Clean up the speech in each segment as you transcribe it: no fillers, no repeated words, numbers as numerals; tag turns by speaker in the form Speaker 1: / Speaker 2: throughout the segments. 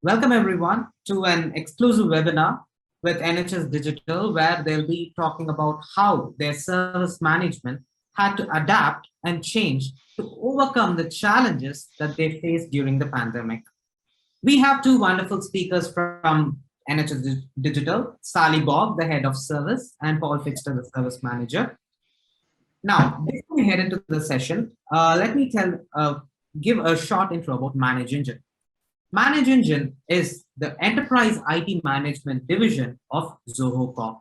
Speaker 1: Welcome everyone to an exclusive webinar with NHS Digital, where they'll be talking about how their service management had to adapt and change to overcome the challenges that they faced during the pandemic. We have two wonderful speakers from NHS Digital, Sally Bob, the head of service, and Paul Fixter, the service manager. Now, before we head into the session, let me give a short intro about ManageEngine. ManageEngine is the enterprise IT management division of Zoho Corp.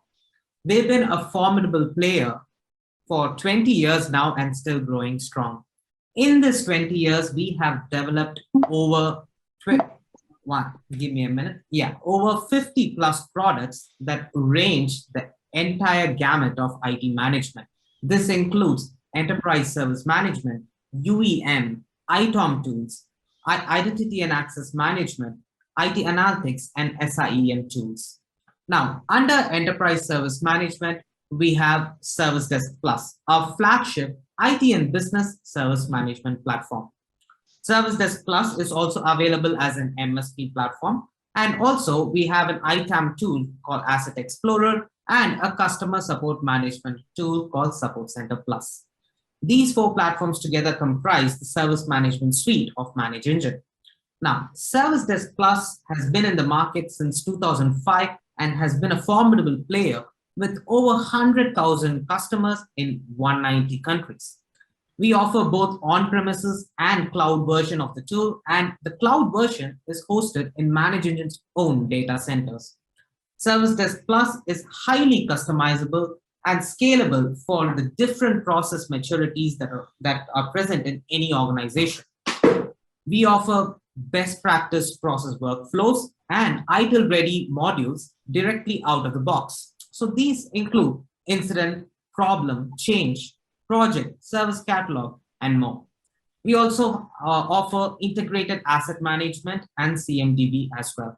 Speaker 1: They've been a formidable player for 20 years now and still growing strong. In this 20 years, we have developed over 50 plus products that range the entire gamut of IT management. This includes enterprise service management, UEM, ITOM tools, identity and access management, IT analytics, and SIEM tools. Now, under enterprise service management, we have Service Desk Plus, our flagship IT and business service management platform. Service Desk Plus is also available as an MSP platform. And also we have an ITAM tool called Asset Explorer and a customer support management tool called Support Center Plus. These four platforms together comprise the service management suite of ManageEngine. Now, Service Desk Plus has been in the market since 2005 and has been a formidable player with over 100,000 customers in 190 countries. We offer both on-premises and cloud version of the tool, and the cloud version is hosted in ManageEngine's own data centers. Service Desk Plus is highly customizable and scalable for the different process maturities that are present in any organization. We offer best practice process workflows and ITIL-ready modules directly out of the box. So these include incident, problem, change, project, service catalog, and more. We also offer integrated asset management and CMDB as well.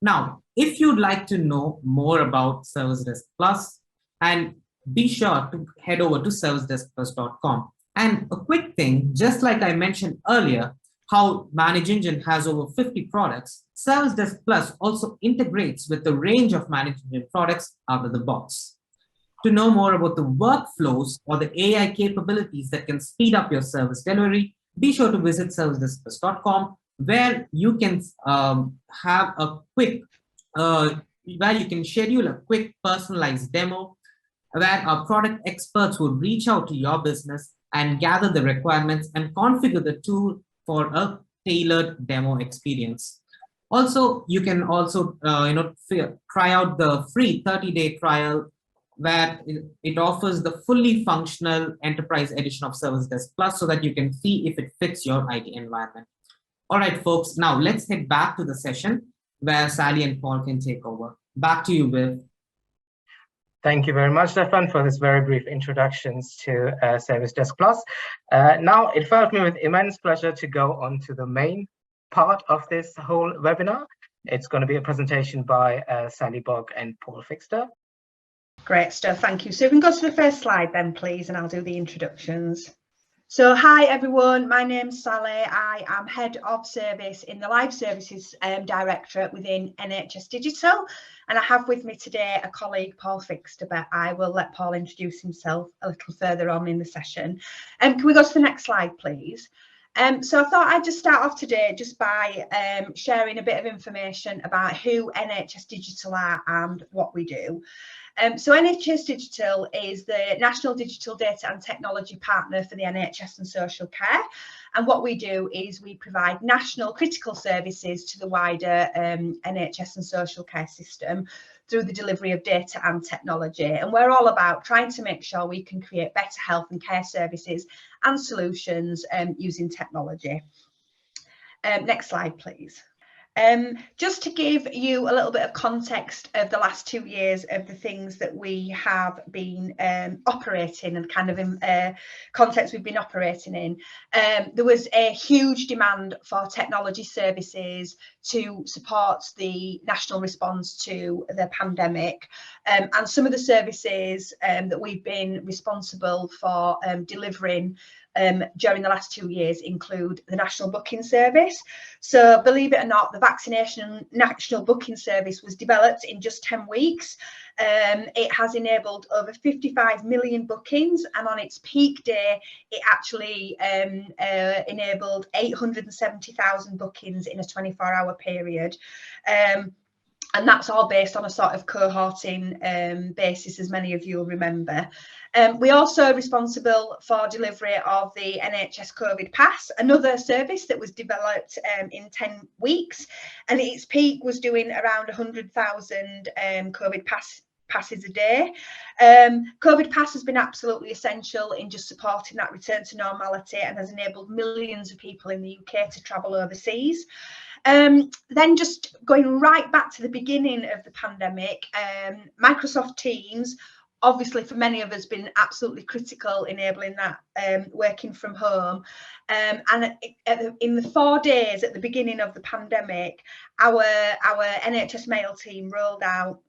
Speaker 1: Now, if you'd like to know more about Service Desk Plus, and be sure to head over to servicedeskplus.com. And a quick thing, just like I mentioned earlier, how ManageEngine has over 50 products, Service Desk Plus also integrates with the range of ManageEngine products out of the box. To know more about the workflows or the AI capabilities that can speed up your service delivery, be sure to visit servicedeskplus.com, where you can have a quick, where you can schedule a quick personalized demo, where our product experts will reach out to your business and gather the requirements and configure the tool for a tailored demo experience. Also, you can also try out the free 30-day trial, where it offers the fully functional enterprise edition of Service Desk Plus so that you can see if it fits your IT environment. All right, folks, now let's head back to the session where Sally and Paul can take over. Back to you, Viv.
Speaker 2: Thank you very much, Stefan, for this very brief introductions to Service Desk Plus. Now, it felt me with immense pleasure to go on to the main part of this whole webinar. It's going to be a presentation by Sally Bogg and Paul Fixter.
Speaker 3: Great stuff, thank you. So we can go to the first slide then, please, and I'll do the introductions. So hi everyone, my name's Sally. I am Head of Service in the Live Services Directorate within NHS Digital, and I have with me today a colleague, Paul Fixter, but I will let Paul introduce himself a little further on in the session. Can we go to the next slide, please? So I thought I'd just start off today just by sharing a bit of information about who NHS Digital are and what we do. So NHS Digital is the National Digital Data and Technology Partner for the NHS and Social Care. And what we do is we provide national critical services to the wider NHS and Social Care system through the delivery of data and technology. And we're all about trying to make sure we can create better health and care services and solutions using technology. Next slide, please. Just to give you a little bit of context of the last 2 years of the things that we have been operating and kind of in context we've been operating in, there was a huge demand for technology services to support the national response to the pandemic. And some of the services that we've been responsible for delivering during the last 2 years include the National Booking Service. So believe it or not, the Vaccination National Booking Service was developed in just 10 weeks. It has enabled over 55 million bookings, and on its peak day, it actually enabled 870,000 bookings in a 24-hour period. And that's all based on a sort of cohorting basis, as many of you will remember. We also are responsible for delivery of the NHS COVID Pass, another service that was developed in 10 weeks, and its peak was doing around 100,000 COVID passes a day. COVID Pass has been absolutely essential in just supporting that return to normality and has enabled millions of people in the UK to travel overseas. Then just going right back to the beginning of the pandemic, Microsoft Teams, obviously for many of us, been absolutely critical enabling that working from home. And in the 4 days at the beginning of the pandemic, our NHS Mail team rolled out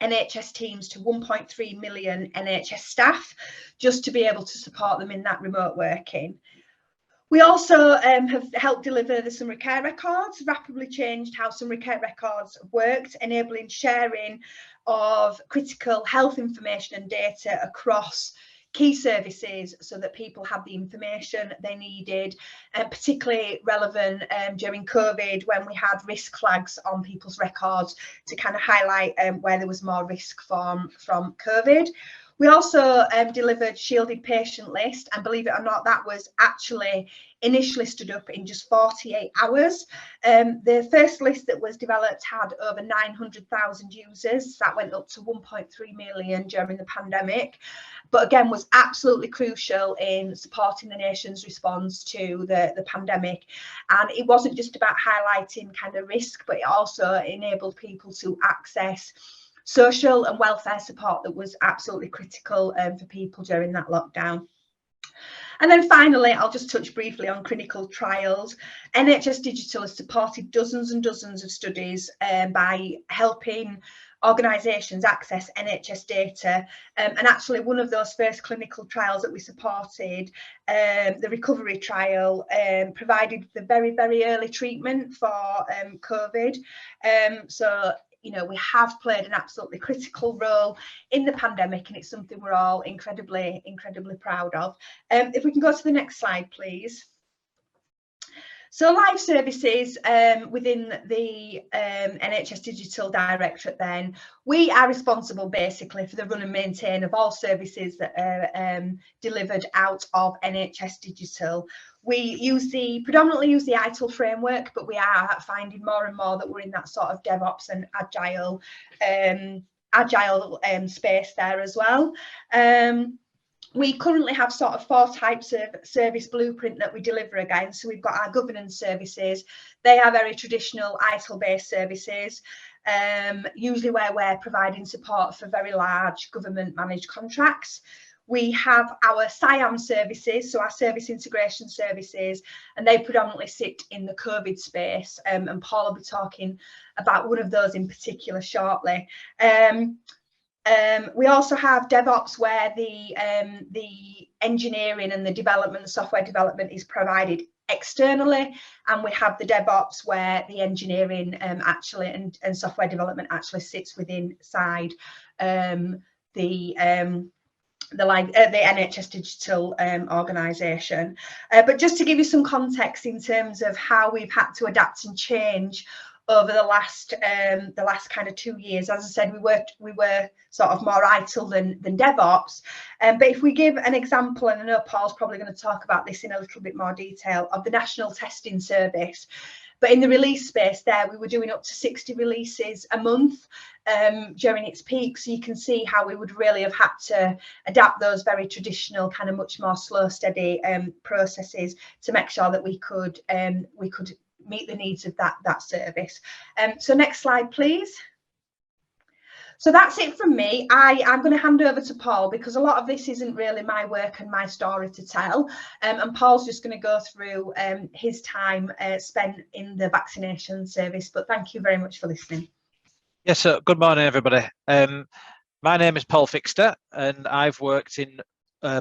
Speaker 3: NHS Teams to 1.3 million NHS staff just to be able to support them in that remote working. We also have helped deliver the summary care records, rapidly changed how summary care records worked, enabling sharing of critical health information and data across key services so that people had the information they needed, and particularly relevant during COVID, when we had risk flags on people's records to kind of highlight where there was more risk from COVID. We also delivered shielded patient list, and believe it or not, that was actually initially stood up in just 48 hours. The first list that was developed had over 900,000 users. That went up to 1.3 million during the pandemic, but again was absolutely crucial in supporting the nation's response to the pandemic. And it wasn't just about highlighting kind of risk, but it also enabled people to access social and welfare support that was absolutely critical for people during that lockdown. And then finally, I'll just touch briefly on clinical trials. NHS Digital has supported dozens and dozens of studies by helping organisations access NHS data. And actually one of those first clinical trials that we supported, the recovery trial, provided the very, very early treatment for COVID. So you know, we have played an absolutely critical role in the pandemic, and it's something we're all incredibly proud of. If we can go to the next slide, please. So live services within the NHS Digital Directorate, then, we are responsible basically for the run and maintain of all services that are delivered out of NHS Digital. We predominantly use the ITIL framework, but we are finding more and more that we're in that sort of DevOps and agile space there as well. We currently have sort of 4 types of service blueprint that we deliver against. So we've got our governance services. They are very traditional ITIL-based services, usually where we're providing support for very large government-managed contracts. We have our SIAM services, so our service integration services, and they predominantly sit in the COVID space. And Paul will be talking about one of those in particular shortly. We also have DevOps, where the engineering and the development, the software development, is provided externally, and we have the DevOps where the engineering actually and software development actually sits within inside the NHS Digital organisation. But just to give you some context in terms of how we've had to adapt and change over the last kind of 2 years, as I said, we were sort of more ITIL than DevOps. But if we give an example, and I know Paul's probably going to talk about this in a little bit more detail, of the National Testing Service. But in the release space there, we were doing up to 60 releases a month during its peak. So you can see how we would really have had to adapt those very traditional, kind of much more slow, steady processes to make sure that we could meet the needs of that service. So next slide, please. So that's it from me. I'm going to hand over to Paul, because a lot of this isn't really my work and my story to tell. And Paul's just going to go through his time spent in the vaccination service. But thank you very much for listening.
Speaker 4: Yes, good morning, everybody. My name is Paul Fixter, and I've worked in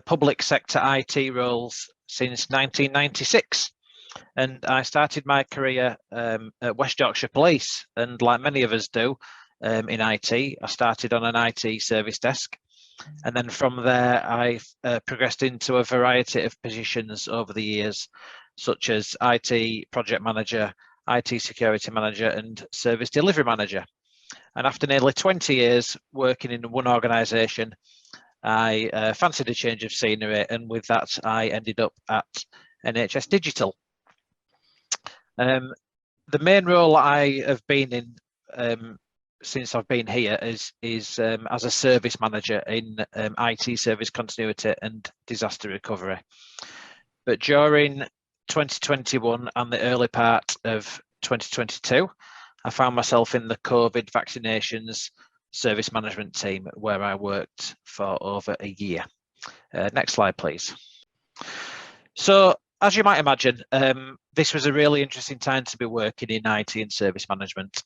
Speaker 4: public sector IT roles since 1996. And I started my career at West Yorkshire Police, and like many of us do in IT, I started on an IT service desk. And then from there, I progressed into a variety of positions over the years, such as IT project manager, IT security manager, and service delivery manager. And after nearly 20 years working in one organisation, I fancied a change of scenery, and with that, I ended up at NHS Digital. The main role I have been in since I've been here is as a service manager in IT service continuity and disaster recovery. But during 2021 and the early part of 2022, I found myself in the COVID vaccinations service management team, where I worked for over a year. Next slide, please. So, as you might imagine, this was a really interesting time to be working in IT and service management.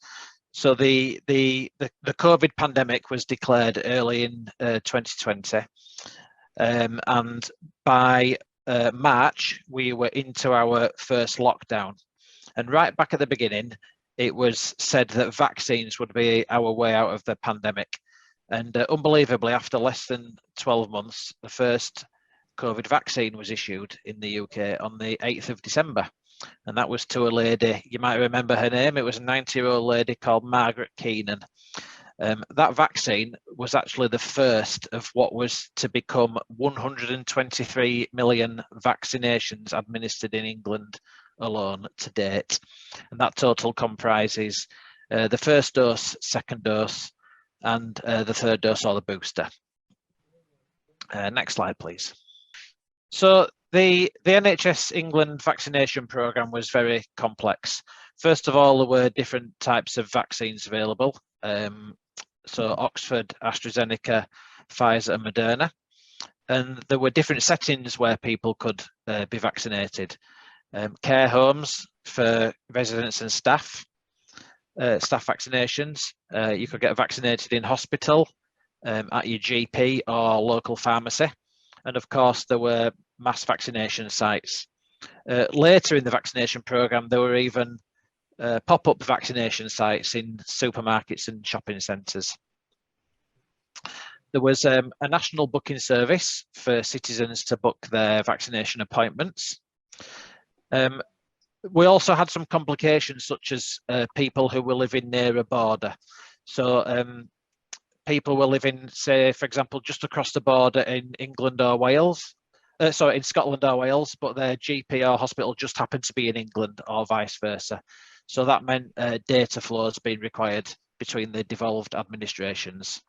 Speaker 4: So the COVID pandemic was declared early in 2020, and by March we were into our first lockdown. And right back at the beginning, it was said that vaccines would be our way out of the pandemic. And unbelievably, after less than 12 months, the first COVID vaccine was issued in the UK on the 8th of December. And that was to a lady, you might remember her name, it was a 90-year-old lady called Margaret Keenan. That vaccine was actually the first of what was to become 123 million vaccinations administered in England alone to date. And that total comprises the first dose, second dose, and the third dose or the booster. Next slide, please. So the NHS England vaccination programme was very complex. First of all, there were different types of vaccines available. So Oxford, AstraZeneca, Pfizer and Moderna. And there were different settings where people could be vaccinated. Care homes for residents and staff, staff vaccinations. You could get vaccinated in hospital, at your GP or local pharmacy. And of course, there were mass vaccination sites. Later in the vaccination programme, there were even pop-up vaccination sites in supermarkets and shopping centres. There was a national booking service for citizens to book their vaccination appointments. We also had some complications, such as people who were living near a border. So people were living, say, for example, just across the border in England or Wales, sorry, in Scotland or Wales, but their GP or hospital just happened to be in England or vice versa. So that meant data flows being required between the devolved administrations.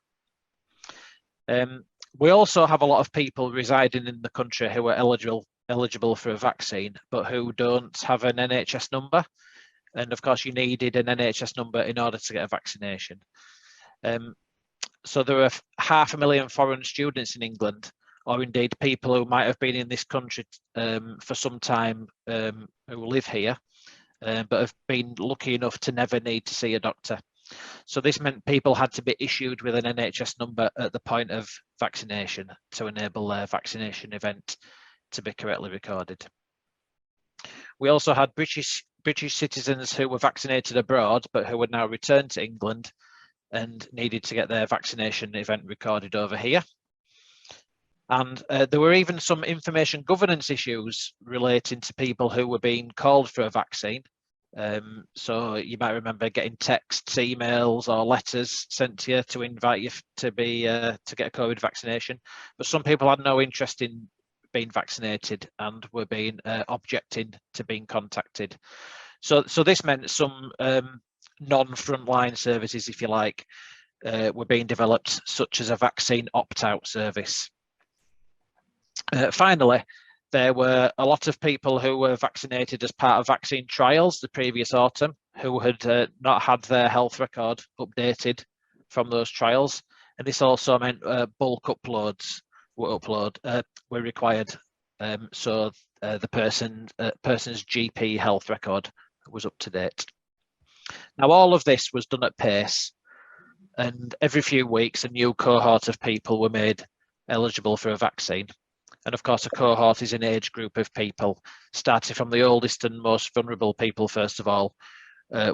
Speaker 4: We also have a lot of people residing in the country who are eligible for a vaccine, but who don't have an NHS number. And of course, you needed an NHS number in order to get a vaccination. So there are 500,000 foreign students in England, or indeed people who might have been in this country for some time, who live here, but have been lucky enough to never need to see a doctor. So this meant people had to be issued with an NHS number at the point of vaccination to enable their vaccination event to be correctly recorded. We also had British citizens who were vaccinated abroad, but who would now return to England and needed to get their vaccination event recorded over here. And there were even some information governance issues relating to people who were being called for a vaccine. So you might remember getting texts, emails or letters sent to you to invite you to get a COVID vaccination. But some people had no interest in being vaccinated and were being objecting to being contacted. So this meant some non-frontline services, if you like, were being developed, such as a vaccine opt-out service. Finally, there were a lot of people who were vaccinated as part of vaccine trials the previous autumn who had not had their health record updated from those trials. And this also meant bulk uploads were required. So the person's GP health record was up to date. Now, all of this was done at pace. and every few weeks a new cohort of people were made eligible for a vaccine. And of course, a cohort is an age group of people, starting from the oldest and most vulnerable people, first of all,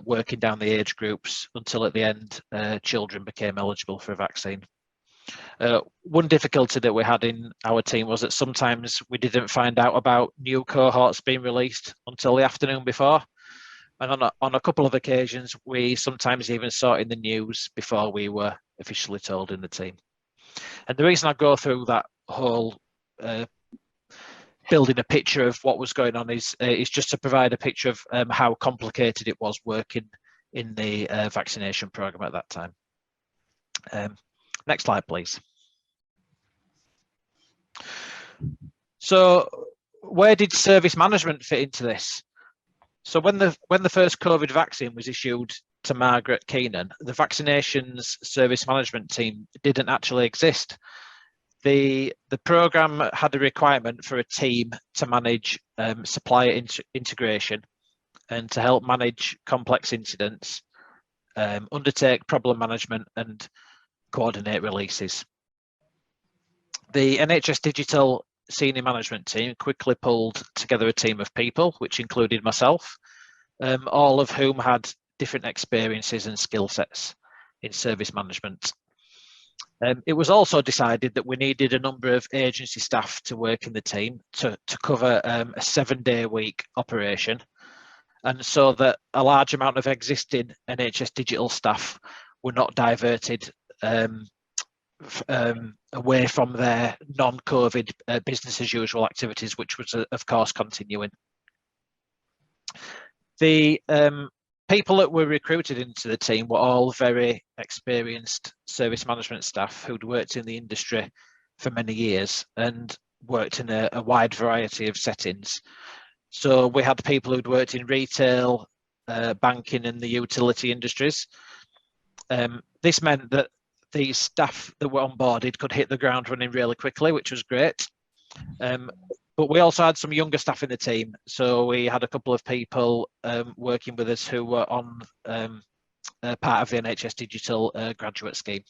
Speaker 4: working down the age groups until at the end, children became eligible for a vaccine. One difficulty that we had in our team was that sometimes we didn't find out about new cohorts being released until the afternoon before. And on a couple of occasions, we sometimes even saw it in the news before we were officially told in the team. And the reason I go through that whole building a picture of what was going on is just to provide a picture of how complicated it was working in the vaccination program at that time. Next slide, please. So where did service management fit into this? So when the first COVID vaccine was issued to Margaret Keenan, the vaccinations service management team didn't actually exist. The program had a requirement for a team to manage supplier integration and to help manage complex incidents, undertake problem management and coordinate releases. The NHS Digital senior management team quickly pulled together a team of people, which included myself, all of whom had different experiences and skill sets in service management. It was also decided that we needed a number of agency staff to work in the team to cover a 7-day-a-week operation, and so that a large amount of existing NHS Digital staff were not diverted away from their non-COVID business as usual activities, which was of course continuing. The people that were recruited into the team were all very experienced service management staff who'd worked in the industry for many years and worked in a wide variety of settings. So we had people who'd worked in retail, banking and the utility industries. This meant that the staff that were onboarded could hit the ground running really quickly, which was great. But we also had some younger staff in the team. So we had a couple of people working with us who were on part of the NHS Digital graduate scheme.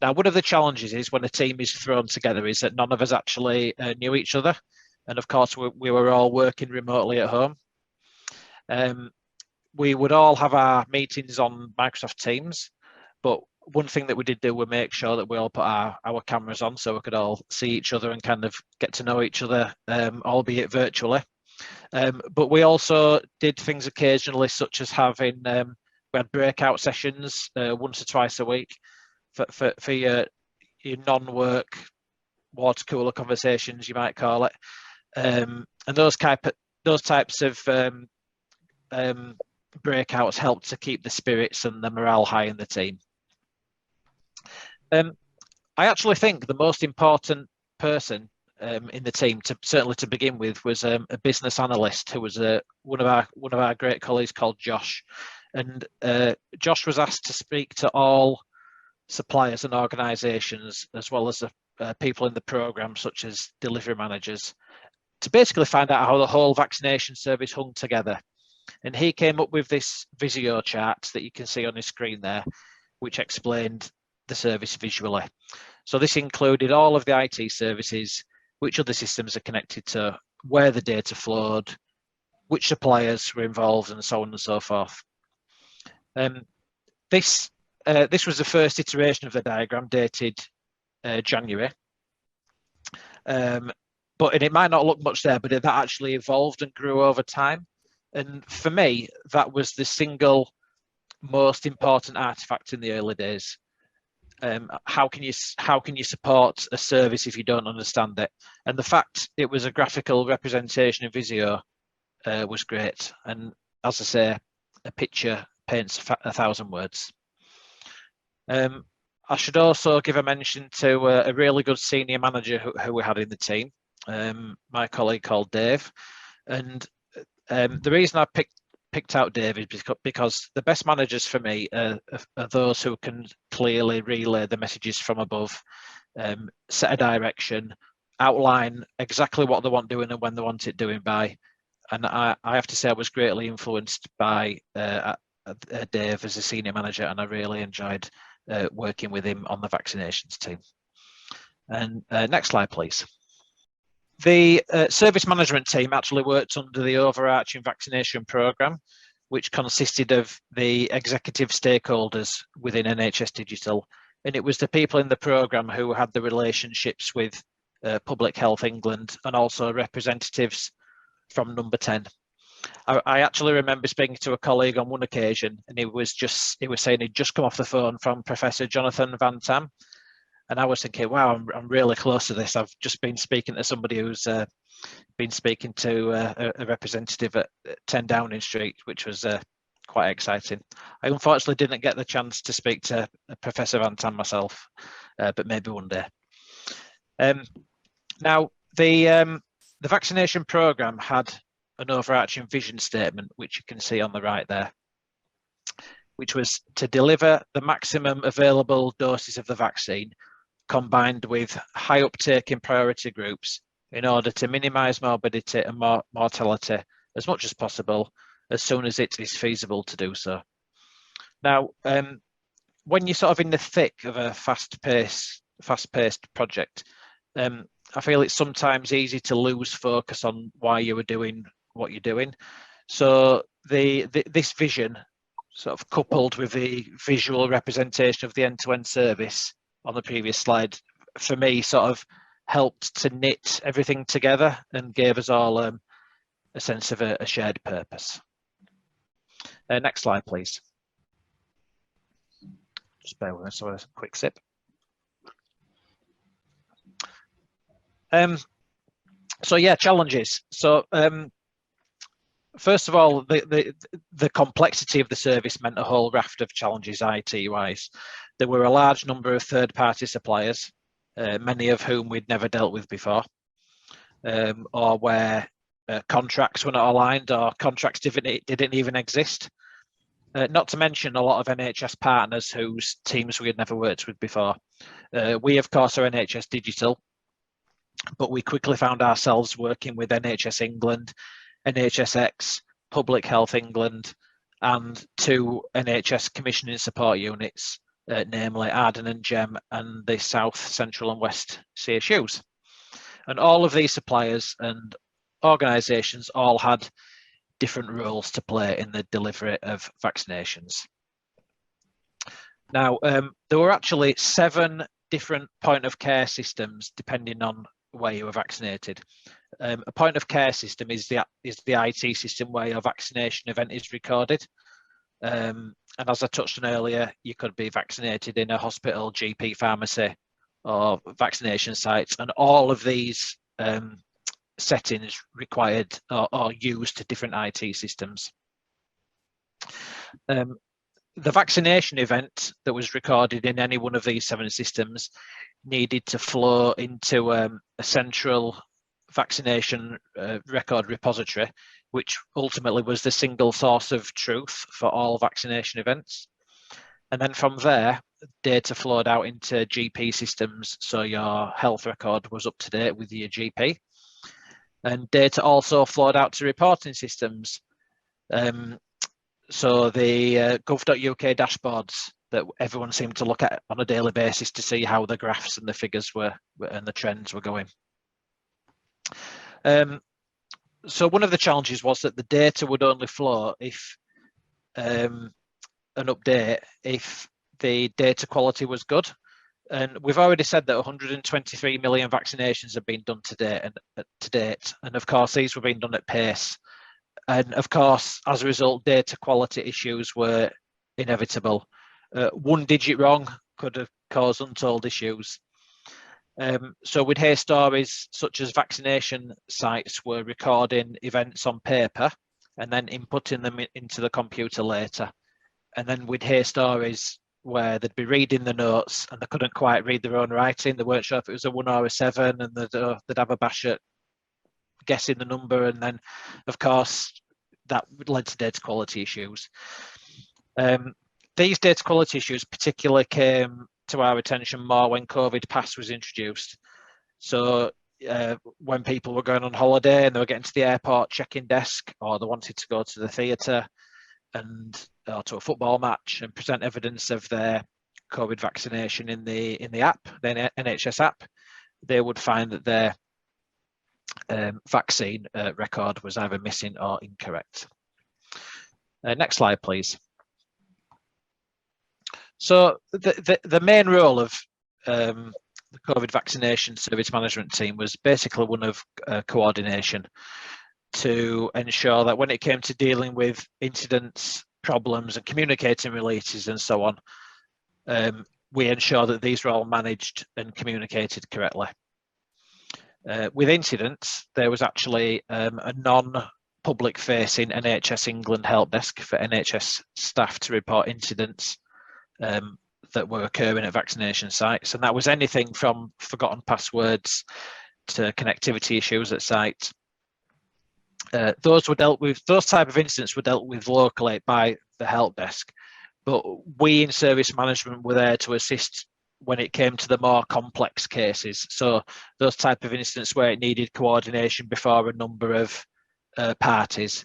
Speaker 4: Now, one of the challenges is when a team is thrown together is that none of us actually knew each other. And of course, we were all working remotely at home. We would all have our meetings on Microsoft Teams, but one thing that we did do was make sure that we all put our cameras on so we could all see each other and kind of get to know each other, albeit virtually. But we also did things occasionally, such as having, we had breakout sessions once or twice a week for your non-work water cooler conversations, you might call it. And those types of breakouts helped to keep the spirits and the morale high in the team. I actually think the most important person in the team, certainly to begin with, was a business analyst who was one of our great colleagues called Josh. And Josh was asked to speak to all suppliers and organisations, as well as the people in the programme, such as delivery managers, to basically find out how the whole vaccination service hung together. And he came up with this Visio chart that you can see on his screen there, which explained the service visually. So this included all of the IT services, which other systems are connected to, where the data flowed, which suppliers were involved, and so on and so forth. This was the first iteration of the diagram, dated January. And it might not look much there, but that actually evolved and grew over time. And for me, that was the single most important artifact in the early days. How can you support a service if you don't understand it? And the fact it was a graphical representation of Visio was great. And as I say, a picture paints 1,000 words. I should also give a mention to a really good senior manager who we had in the team, my colleague called Dave. And the reason I picked out Dave is because the best managers for me are those who can clearly relay the messages from above, set a direction, outline exactly what they want doing and when they want it doing by. And I have to say I was greatly influenced by Dave as a senior manager, and I really enjoyed working with him on the vaccinations team. And next slide, please. The service management team actually worked under the overarching vaccination programme, which consisted of the executive stakeholders within NHS Digital. And it was the people in the programme who had the relationships with Public Health England and also representatives from Number 10. I actually remember speaking to a colleague on one occasion, and he was saying he'd just come off the phone from Professor Jonathan Van Tam. And I was thinking, wow, I'm really close to this. I've just been speaking to somebody who's been speaking to a representative at 10 Downing Street, which was quite exciting. I unfortunately didn't get the chance to speak to Professor Van Tam myself, but maybe one day. Now, the vaccination programme had an overarching vision statement, which you can see on the right there, which was to deliver the maximum available doses of the vaccine combined with high uptake in priority groups in order to minimise morbidity and mortality as much as possible as soon as it is feasible to do so. Now, when you're sort of in the thick of a fast-paced project, I feel it's sometimes easy to lose focus on why you were doing what you're doing. So this vision, sort of coupled with the visual representation of the end-to-end service on the previous slide, for me sort of helped to knit everything together and gave us all a sense of a shared purpose. Next slide, please. Just bear with us for a quick sip. So yeah, challenges. So first of all, the complexity of the service meant a whole raft of challenges IT-wise. There were a large number of third-party suppliers, many of whom we'd never dealt with before, or where contracts were not aligned or contracts didn't even exist. Not to mention a lot of NHS partners whose teams we had never worked with before. We, of course, are NHS Digital, but we quickly found ourselves working with NHS England, NHSX, Public Health England, and 2 NHS commissioning support units, namely Arden and Gem and the South, Central and West CSUs. And all of these suppliers and organisations all had different roles to play in the delivery of vaccinations. Now, there were actually 7 different point of care systems depending on where you were vaccinated. A point of care system is the IT system where your vaccination event is recorded. And as I touched on earlier, you could be vaccinated in a hospital, GP pharmacy, or vaccination sites, and all of these settings required or used different IT systems. The vaccination event that was recorded in any one of these 7 systems needed to flow into a central vaccination record repository, which ultimately was the single source of truth for all vaccination events. And then from there, data flowed out into GP systems, so your health record was up to date with your GP. And data also flowed out to reporting systems. So the gov.uk dashboards that everyone seemed to look at on a daily basis to see how the graphs and the figures were and the trends were going. So one of the challenges was that the data would only flow if an update if the data quality was good. And we've already said that 123 million vaccinations have been done to date, and of course these were being done at pace. And of course, as a result, data quality issues were inevitable. 1 digit wrong could have caused untold issues. So we'd hear stories such as vaccination sites were recording events on paper and then inputting them into the computer later. And then we'd hear stories where they'd be reading the notes and they couldn't quite read their own writing. They weren't sure if it was a 1 or a 7, and they'd have a bash at guessing the number. And then, of course, that led to data quality issues. These data quality issues particularly came to our attention more when COVID Pass was introduced. So when people were going on holiday and they were getting to the airport check-in desk, or they wanted to go to the theatre, and or to a football match and present evidence of their COVID vaccination in the app, the NHS app, they would find that their vaccine record was either missing or incorrect. Next slide, please. So the main role of the COVID vaccination service management team was basically one of coordination to ensure that when it came to dealing with incidents, problems and communicating releases and so on, we ensure that these were all managed and communicated correctly. With incidents, there was actually a non-public facing NHS England help desk for NHS staff to report incidents that were occurring at vaccination sites, and that was anything from forgotten passwords to connectivity issues at site. Those type of incidents were dealt with locally by the help desk, but we in service management were there to assist when it came to the more complex cases. So those type of incidents where it needed coordination before a number of parties,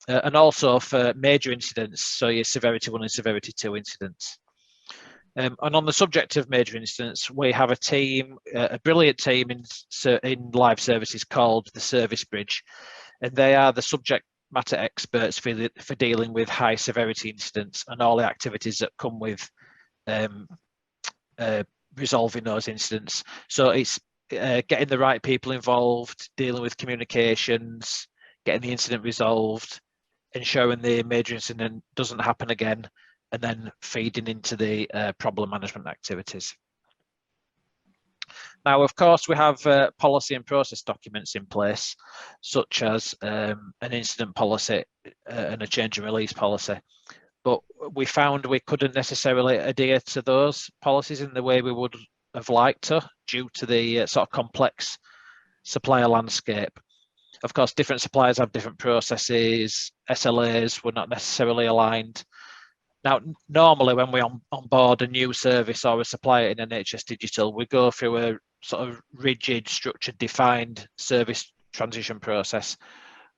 Speaker 4: and also for major incidents, so your severity 1 and severity 2 incidents. And on the subject of major incidents, we have a team, a brilliant team in live services called the Service Bridge, and they are the subject matter experts for dealing with high severity incidents and all the activities that come with resolving those incidents. So it's getting the right people involved, dealing with communications, getting the incident resolved, ensuring the major incident doesn't happen again, and then feeding into the problem management activities. Now, of course, we have policy and process documents in place, such as an incident policy and a change and release policy. But we found we couldn't necessarily adhere to those policies in the way we would have liked to, due to the sort of complex supplier landscape. Of course, different suppliers have different processes, SLAs were not necessarily aligned. Now, normally when we onboard a new service or a supplier in NHS Digital, we go through a sort of rigid, structured, defined service transition process.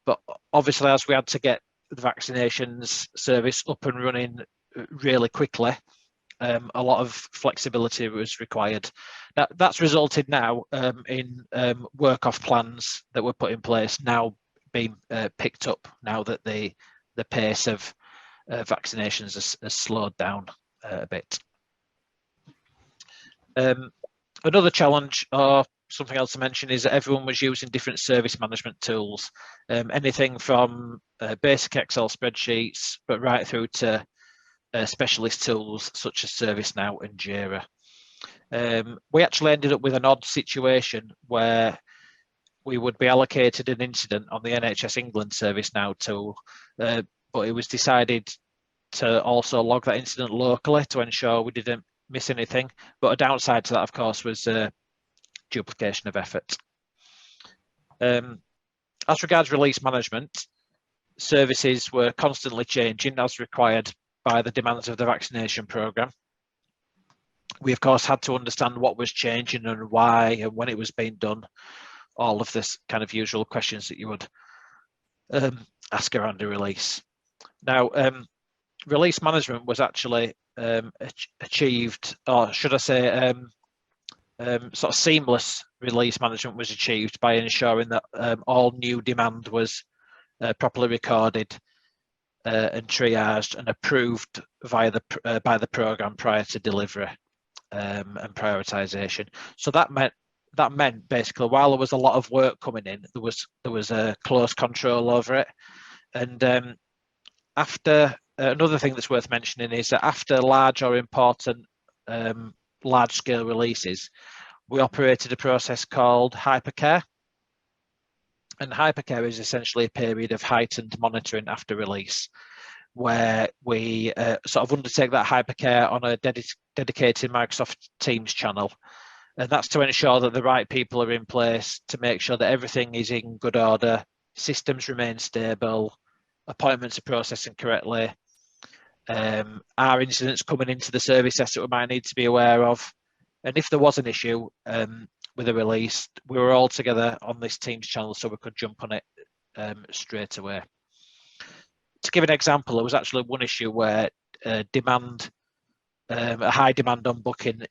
Speaker 4: But obviously, as we had to get the vaccinations service up and running really quickly, a lot of flexibility was required. That's resulted now in work-off plans that were put in place now being picked up now that the pace of vaccinations has slowed down a bit. Another challenge, or something else to mention, is that everyone was using different service management tools, anything from basic Excel spreadsheets, but right through to specialist tools such as ServiceNow and Jira. We actually ended up with an odd situation where we would be allocated an incident on the NHS England ServiceNow tool, but it was decided to also log that incident locally to ensure we didn't miss anything. But a downside to that, of course, was duplication of effort. As regards release management, services were constantly changing as required by the demands of the vaccination programme. We, of course, had to understand what was changing and why and when it was being done. All of this kind of usual questions that you would ask around a release. Now, release management was actually achieved, or should I say, sort of seamless release management was achieved by ensuring that all new demand was properly recorded and triaged and approved via by the programme prior to delivery and prioritisation. So that meant basically, while there was a lot of work coming in, there was a close control over it. And after another thing that's worth mentioning is that after large or important large-scale releases, we operated a process called hypercare. And hypercare is essentially a period of heightened monitoring after release, where we sort of undertake that hypercare on a dedicated Microsoft Teams channel. And that's to ensure that the right people are in place to make sure that everything is in good order, systems remain stable, appointments are processing correctly, our incidents coming into the service desk that we might need to be aware of. And if there was an issue with a release, we were all together on this Teams channel so we could jump on it straight away. to give an example, there was actually one issue where a high demand on booking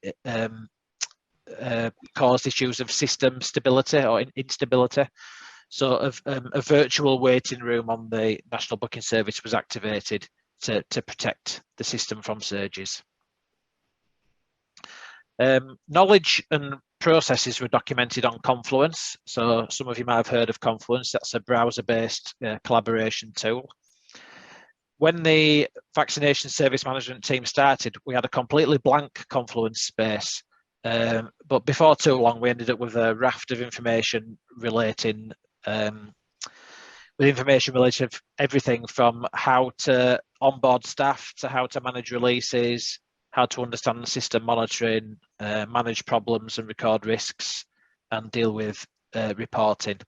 Speaker 4: caused issues of system stability or instability. So a virtual waiting room on the National Booking Service was activated to protect the system from surges. Knowledge and processes were documented on Confluence. So some of you might have heard of Confluence. That's a browser-based collaboration tool. When the vaccination service management team started, we had a completely blank Confluence space. But before too long, we ended up with a raft of information relating to everything from how to onboard staff to how to manage releases, how to understand the system monitoring, manage problems and record risks, and deal with reporting.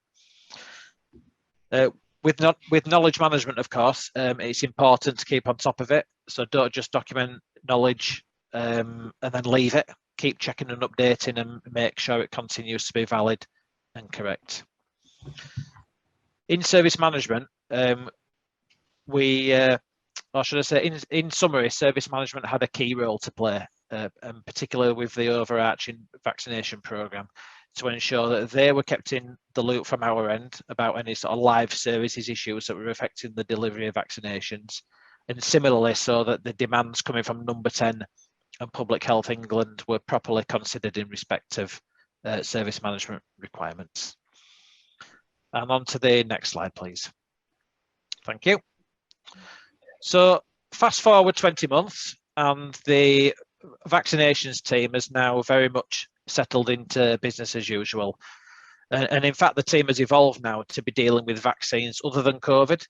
Speaker 4: With knowledge management, of course, it's important to keep on top of it. So don't just document knowledge and then leave it. Keep checking and updating and make sure it continues to be valid and correct. In service management, or should I say, in summary, service management had a key role to play, and particularly with the overarching vaccination programme, to ensure that they were kept in the loop from our end about any sort of live services issues that were affecting the delivery of vaccinations, and similarly so that the demands coming from Number 10 and Public Health England were properly considered in respect of service management requirements. And on to the next slide, please. Thank you. So fast forward 20 months and the vaccinations team is now very much settled into business as usual. And in fact, the team has evolved now to be dealing with vaccines other than COVID.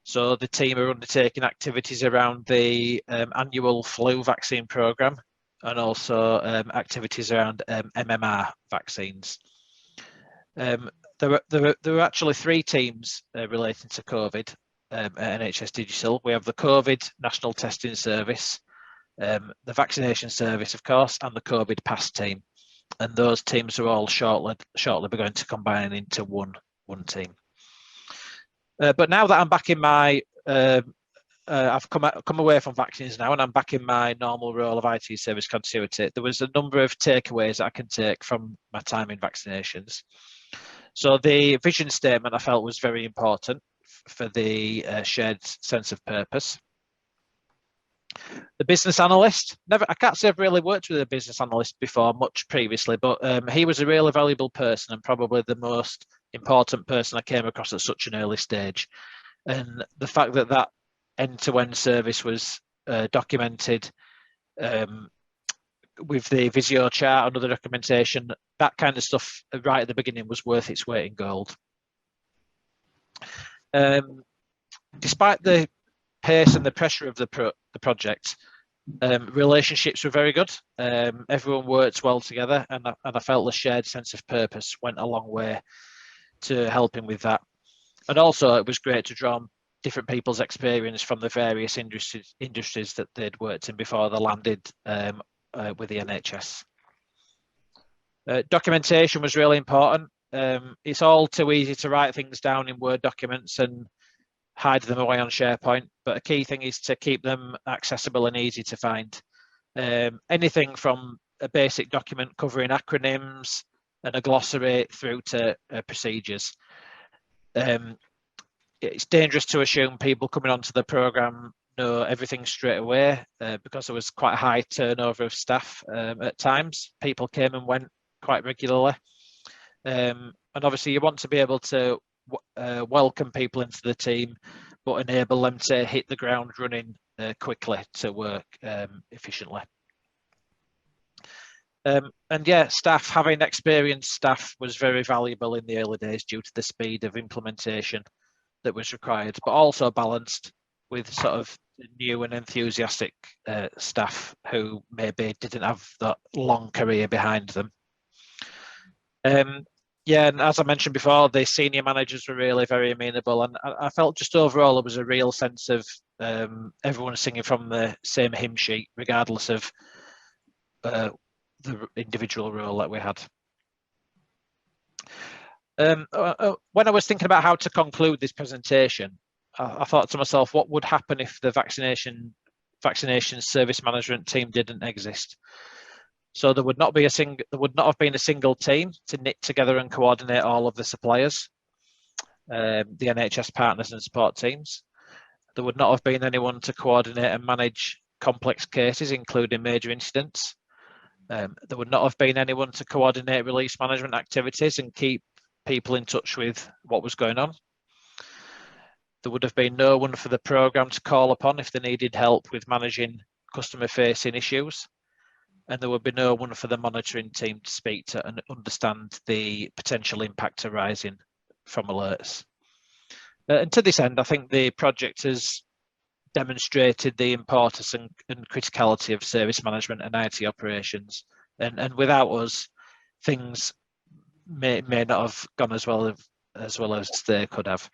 Speaker 4: So the team are undertaking activities around the annual flu vaccine programme and also activities around MMR vaccines. There were actually 3 teams relating to COVID at NHS Digital. We have the COVID National Testing Service, the Vaccination Service, of course, and the COVID Pass team. And those teams are all shortly going to combine into one team. But now that I'm back in my, I've come away from vaccines now and I'm back in my normal role of IT service continuity, there was a number of takeaways that I can take from my time in vaccinations. So the vision statement I felt was very important for the shared sense of purpose. The business analyst, I can't say I've really worked with a business analyst before much previously, but he was a really valuable person and probably the most important person I came across at such an early stage. And the fact that that end-to-end service was documented with the Visio chart and other documentation, that kind of stuff right at the beginning was worth its weight in gold. Despite the pace and the pressure of the project, relationships were very good. Everyone worked well together, and I felt the shared sense of purpose went a long way to helping with that. And also, it was great to draw on different people's experience from the various industries that they'd worked in before they landed with the NHS. Documentation was really important. It's all too easy to write things down in Word documents and hide them away on SharePoint, but a key thing is to keep them accessible and easy to find. Anything from a basic document covering acronyms and a glossary through to procedures. It's dangerous to assume people coming onto the programme know everything straight away because there was quite a high turnover of staff at times. People came and went quite regularly. And obviously you want to be able to welcome people into the team, but enable them to hit the ground running quickly to work efficiently. And yeah, having experienced staff was very valuable in the early days due to the speed of implementation that was required, but also balanced with sort of new and enthusiastic staff who maybe didn't have that long career behind them. Yeah, and as I mentioned before, the senior managers were really very amenable, and I felt just overall there was a real sense of everyone singing from the same hymn sheet, regardless of the individual role that we had. When I was thinking about how to conclude this presentation, I thought to myself, what would happen if the vaccination service management team didn't exist? So there would not have been a single team to knit together and coordinate all of the suppliers, the NHS partners and support teams. There would not have been anyone to coordinate and manage complex cases, including major incidents. There would not have been anyone to coordinate release management activities and keep people in touch with what was going on. There would have been no one for the programme to call upon if they needed help with managing customer-facing issues. And there would be no one for the monitoring team to speak to and understand the potential impact arising from alerts. And to this end, I think the project has demonstrated the importance and criticality of service management and IT operations. And without us, things may not have gone as well as they could have.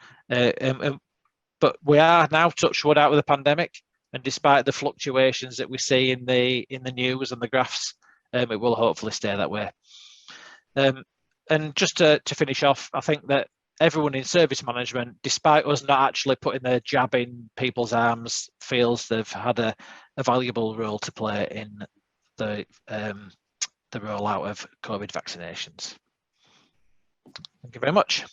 Speaker 4: But we are now, touch wood, out of the pandemic, and despite the fluctuations that we see in the news and the graphs, it will hopefully stay that way. And just to finish off, I think that everyone in service management, despite us not actually putting their jab in people's arms, feels they've had a valuable role to play in the rollout of COVID vaccinations. Thank you very much.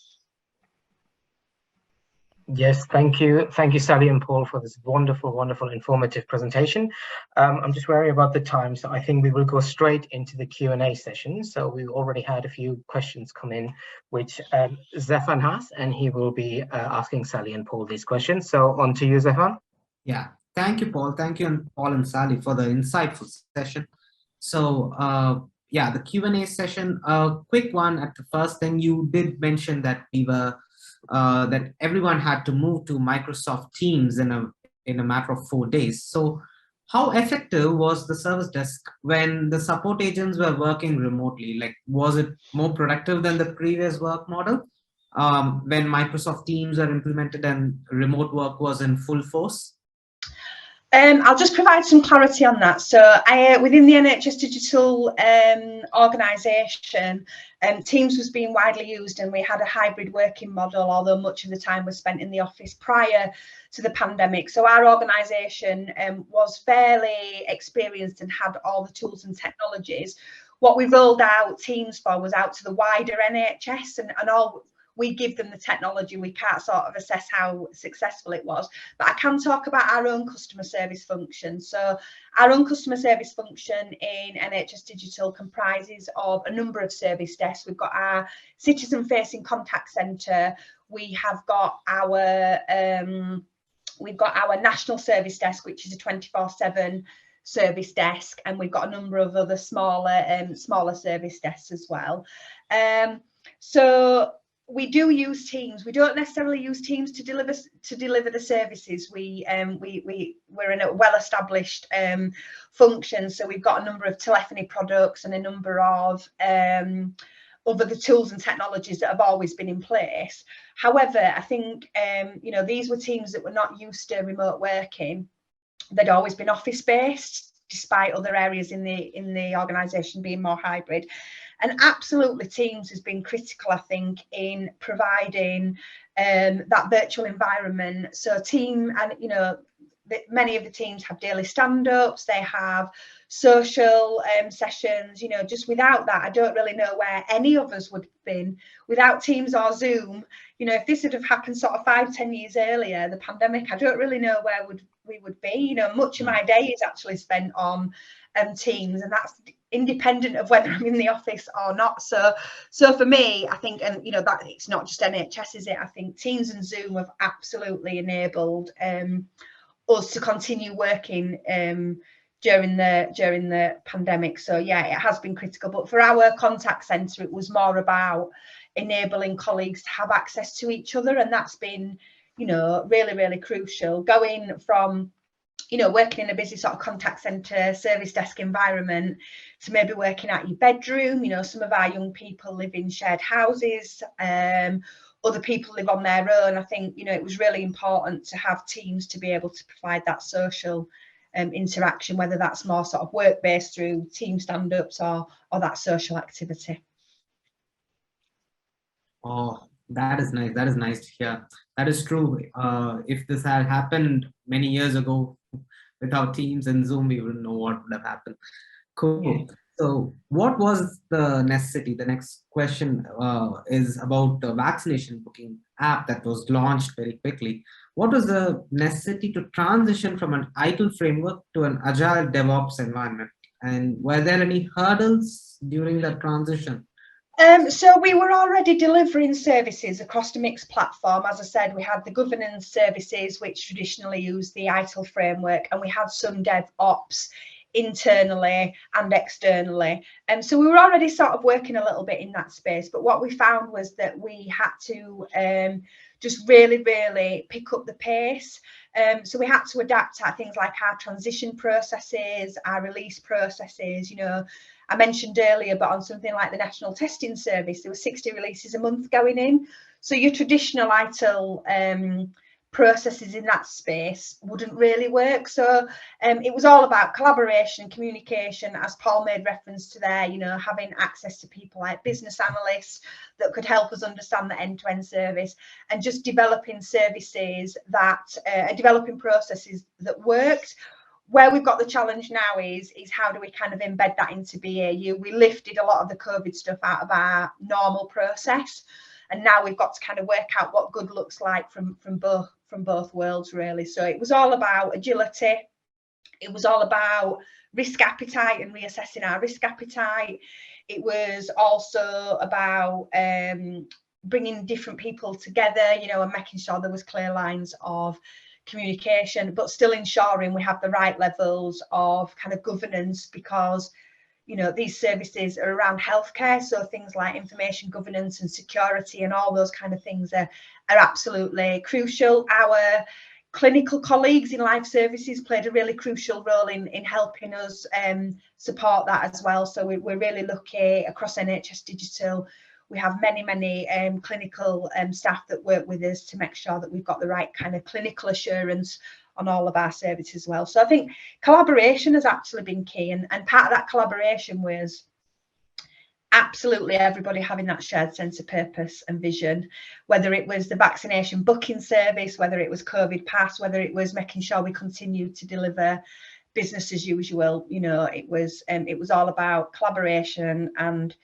Speaker 2: Yes, thank you, Sally and Paul, for this wonderful, informative presentation. I'm just wary about the time, so I think we will go straight into the Q&A session. So we already had a few questions come in, which Zefan has, and he will be asking Sally and Paul these questions. So on to you, Zefan.
Speaker 1: Yeah, thank you, Paul. Thank you, Paul and Sally, for the insightful session. So yeah, the Q&A session, quick one at the first thing. You did mention that we were that everyone had to move to Microsoft Teams in a matter of 4 days. So how effective was the service desk when the support agents were working remotely? Like, was it more productive than the previous work model when Microsoft Teams are implemented and remote work was in full force?
Speaker 3: I'll just provide some clarity on that. So within the NHS Digital organisation, Teams was being widely used, and we had a hybrid working model, although much of the time was spent in the office prior to the pandemic. So our organisation was fairly experienced and had all the tools and technologies. What we rolled out Teams for was out to the wider NHS, and all. We give them the technology. We can't sort of assess how successful it was, but I can talk about our own customer service function. So our own customer service function in NHS Digital comprises of a number of service desks. We've got our citizen facing contact centre. We have got our national service desk, which is a 24/7 service desk, and we've got a number of other smaller service desks as well. So we do use Teams. We don't necessarily use Teams to deliver the services. We're in a well-established function, so we've got a number of telephony products and a number of other tools and technologies that have always been in place. However, I think these were teams that were not used to remote working. They'd always been office-based, despite other areas in the organisation being more hybrid. And absolutely, Teams has been critical, I think, in providing that virtual environment. So many of the teams have daily stand-ups, they have social sessions. Just without that, I don't really know where any of us would have been without Teams or Zoom. If this had have happened sort of 5-10 years earlier, the pandemic, I don't really know where we would be. Much of my day is actually spent on Teams, and that's independent of whether I'm in the office or not. So for me, I think, and that it's not just NHS, is it? I think Teams and Zoom have absolutely enabled us to continue working during the pandemic. So yeah, it has been critical. But for our contact centre, it was more about enabling colleagues to have access to each other, and that's been really, really crucial. Going from working in a busy sort of contact centre, service desk environment, to maybe working at your bedroom. Some of our young people live in shared houses. Other people live on their own. I think, it was really important to have Teams to be able to provide that social interaction, whether that's more sort of work-based through team stand-ups or that social activity.
Speaker 1: Oh, That is nice. That is nice to hear. That is true. If this had happened many years ago without Teams and Zoom, we wouldn't know what would have happened. Cool.
Speaker 3: Yeah.
Speaker 1: So, what was the necessity? The next question is about the vaccination booking app that was launched very quickly. What was the necessity to transition from an ITIL framework to an agile DevOps environment? And were there any hurdles during that transition?
Speaker 3: So we were already delivering services across the mixed platform. As I said, we had the governance services, which traditionally use the ITIL framework, and we had some DevOps internally and externally. So we were already sort of working a little bit in that space. But what we found was that we had to just really pick up the pace. So we had to adapt to things like our transition processes, our release processes. You know, I mentioned earlier, but on something like the National Testing Service, there were 60 releases a month going in. So your traditional ITIL processes in that space wouldn't really work. So it was all about collaboration, communication, as Paul made reference to there, you know, having access to people like business analysts that could help us understand the end-to-end service, and just developing services that developing processes that worked. Where we've got the challenge now is how do we kind of embed that into BAU? We lifted a lot of the COVID stuff out of our normal process, and now we've got to kind of work out what good looks like from both worlds, really. So it was all about agility. It was all about risk appetite and reassessing our risk appetite. It was also about bringing different people together, you know, and making sure there was clear lines of communication, but still ensuring we have the right levels of kind of governance, because, you know, these services are around healthcare, so things like information governance and security and all those kind of things are absolutely crucial. Our clinical colleagues in life services played a really crucial role in helping us support that as well. So we're really lucky across NHS Digital. We have many clinical staff that work with us to make sure that we've got the right kind of clinical assurance on all of our services as well. So I think collaboration has actually been key, and part of that collaboration was absolutely everybody having that shared sense of purpose and vision, whether it was the vaccination booking service, whether it was COVID Pass, whether it was making sure we continued to deliver business as usual. You know, it was all about collaboration, and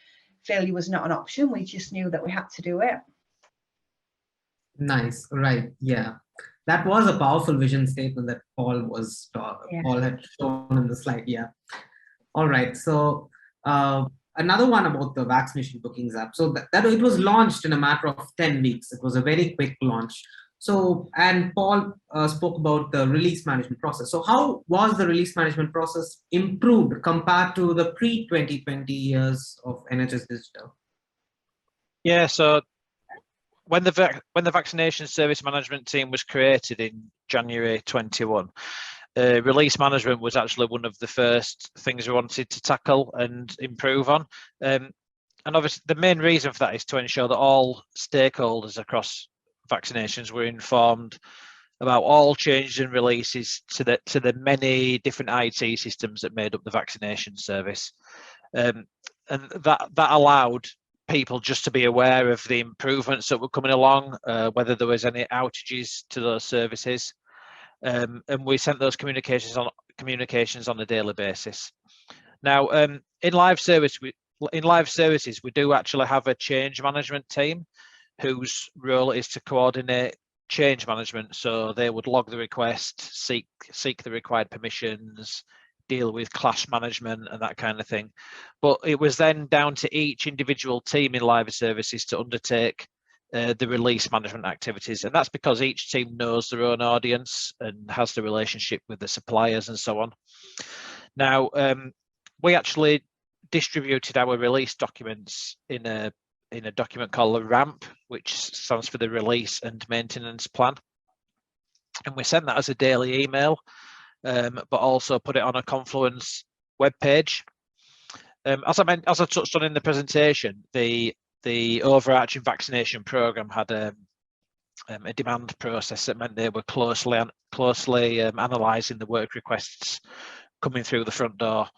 Speaker 3: failure was not an option. We just knew that we had to do it.
Speaker 1: Nice. Right. Yeah. That was a powerful vision statement that Paul had shown in the slide. Yeah. All right. So another one about the vaccination bookings app. So that it was launched in a matter of 10 weeks. It was a very quick launch. So, and Paul spoke about the release management process. So how was the release management process improved compared to the pre-2020 years of NHS Digital?
Speaker 4: Yeah, so when the vaccination service management team was created in January 21, release management was actually one of the first things we wanted to tackle and improve on. And obviously the main reason for that is to ensure that all stakeholders across vaccinations were informed about all changes and releases to the many different IT systems that made up the vaccination service, and that allowed people just to be aware of the improvements that were coming along, whether there was any outages to those services, and we sent those communications on a daily basis. Now, in live services, we do actually have a change management team whose role is to coordinate change management. So they would log the request, seek the required permissions, deal with clash management and that kind of thing. But it was then down to each individual team in live services to undertake the release management activities. And that's because each team knows their own audience and has the relationship with the suppliers and so on. Now, we actually distributed our release documents in a document called the RAMP, which stands for the Release and Maintenance Plan. And we sent that as a daily email, but also put it on a Confluence webpage. As I touched on in the presentation, the overarching vaccination program had a demand process that meant they were closely analysing the work requests coming through the front door,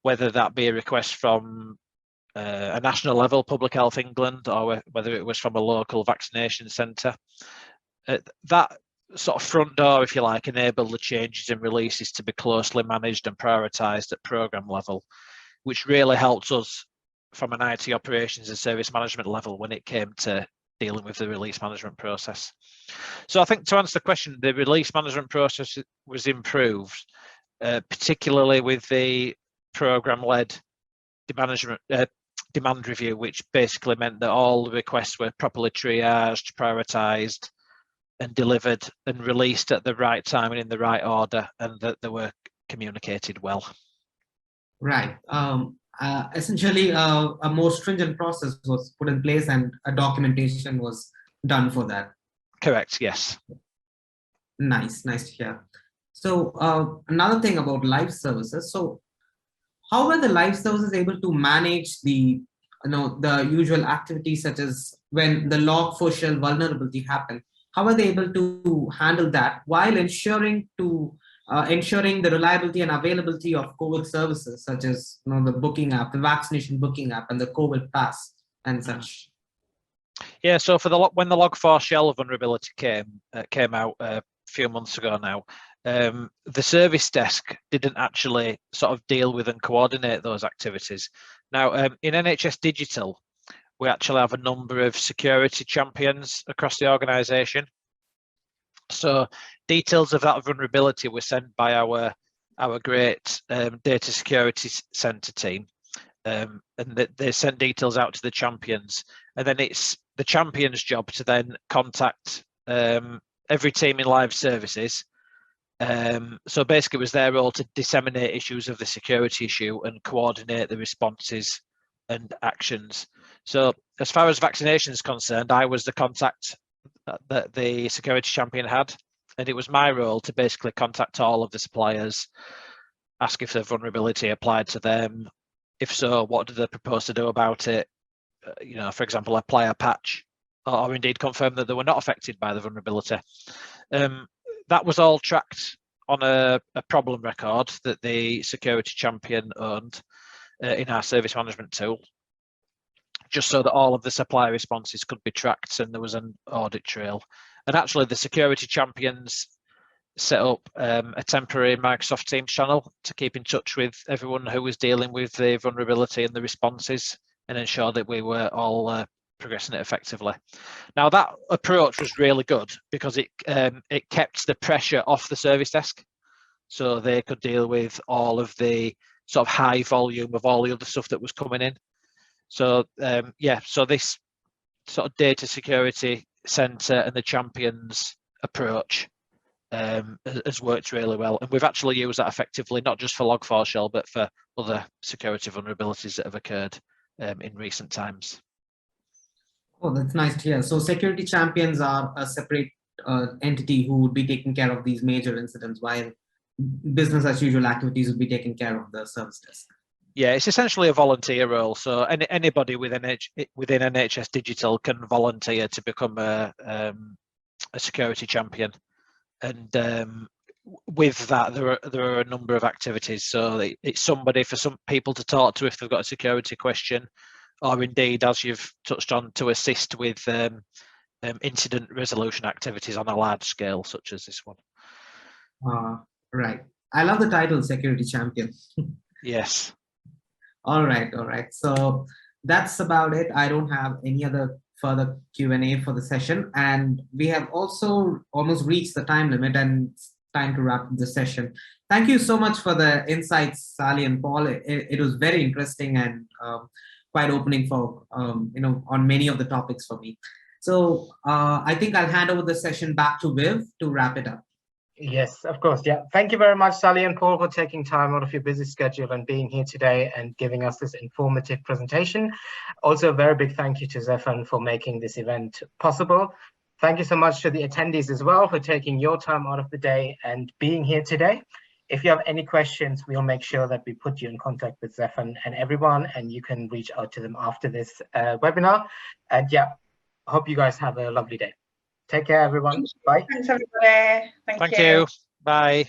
Speaker 4: whether that be a request from a national level, Public Health England, or whether it was from a local vaccination centre. That sort of front door, if you like, enabled the changes and releases to be closely managed and prioritised at programme level, which really helped us from an IT operations and service management level when it came to dealing with the release management process. So I think to answer the question, the release management process was improved, particularly with the programme-led demand review, which basically meant that all the requests were properly triaged, prioritised, and delivered and released at the right time and in the right order, and that they were communicated well.
Speaker 1: Right. Essentially, a more stringent process was put in place and a documentation was done for that.
Speaker 4: Correct, yes.
Speaker 1: Nice to hear. So another thing about live services. So how were the live services able to manage the usual activities, such as when the log4shell vulnerability happened? How are they able to handle that while ensuring the reliability and availability of COVID services, such as the booking app, the vaccination booking app, and the COVID pass and such?
Speaker 4: Yeah, so for when the log4shell vulnerability came out a few months ago now, the service desk didn't actually sort of deal with and coordinate those activities. Now, in NHS Digital, we actually have a number of security champions across the organisation. So details of that vulnerability were sent by our great data security centre team, and they sent details out to the champions, and then it's the champions' job to then contact every team in live services. So basically it was their role to disseminate issues of the security issue and coordinate the responses and actions. So as far as vaccination is concerned, I was the contact that the security champion had, and it was my role to basically contact all of the suppliers, ask if the vulnerability applied to them. If so, what do they propose to do about it? For example, apply a patch, or indeed confirm that they were not affected by the vulnerability. That was all tracked on a problem record that the security champion owned in our service management tool, just so that all of the supply responses could be tracked and there was an audit trail. And actually the security champions set up a temporary Microsoft Teams channel to keep in touch with everyone who was dealing with the vulnerability and the responses, and ensure that we were all progressing it effectively. Now that approach was really good because it kept the pressure off the service desk, so they could deal with all of the sort of high volume of all the other stuff that was coming in. So so this sort of data security centre and the champions approach has worked really well, and we've actually used that effectively, not just for log4shell, but for other security vulnerabilities that have occurred in recent times.
Speaker 1: Oh, that's nice to hear. So security champions are a separate entity who would be taking care of these major incidents, while business as usual activities would be taking care of the service desk.
Speaker 4: Yeah, it's essentially a volunteer role. So anybody within NHS Digital can volunteer to become a security champion, and with that there are a number of activities. So it's somebody for some people to talk to if they've got a security question, or indeed, as you've touched on, to assist with incident resolution activities on a large scale, such as this one.
Speaker 1: Right. I love the title, security champion.
Speaker 4: Yes.
Speaker 1: All right. So that's about it. I don't have any other further Q&A for the session, and we have also almost reached the time limit, and it's time to wrap the session. Thank you so much for the insights, Sally and Paul. It was very interesting and quite opening for on many of the topics for me. So I think I'll hand over the session back to Viv to wrap it up.
Speaker 2: Yes, of course. Yeah. Thank you very much, Sally and Paul, for taking time out of your busy schedule and being here today and giving us this informative presentation. Also, a very big thank you to Zephan for making this event possible. Thank you so much to the attendees as well for taking your time out of the day and being here today. If you have any questions, we'll make sure that we put you in contact with Zephan and everyone, and you can reach out to them after this webinar. And yeah, hope you guys have a lovely day. Take care, everyone. Bye.
Speaker 3: Thanks, everybody. Thank you.
Speaker 4: Bye.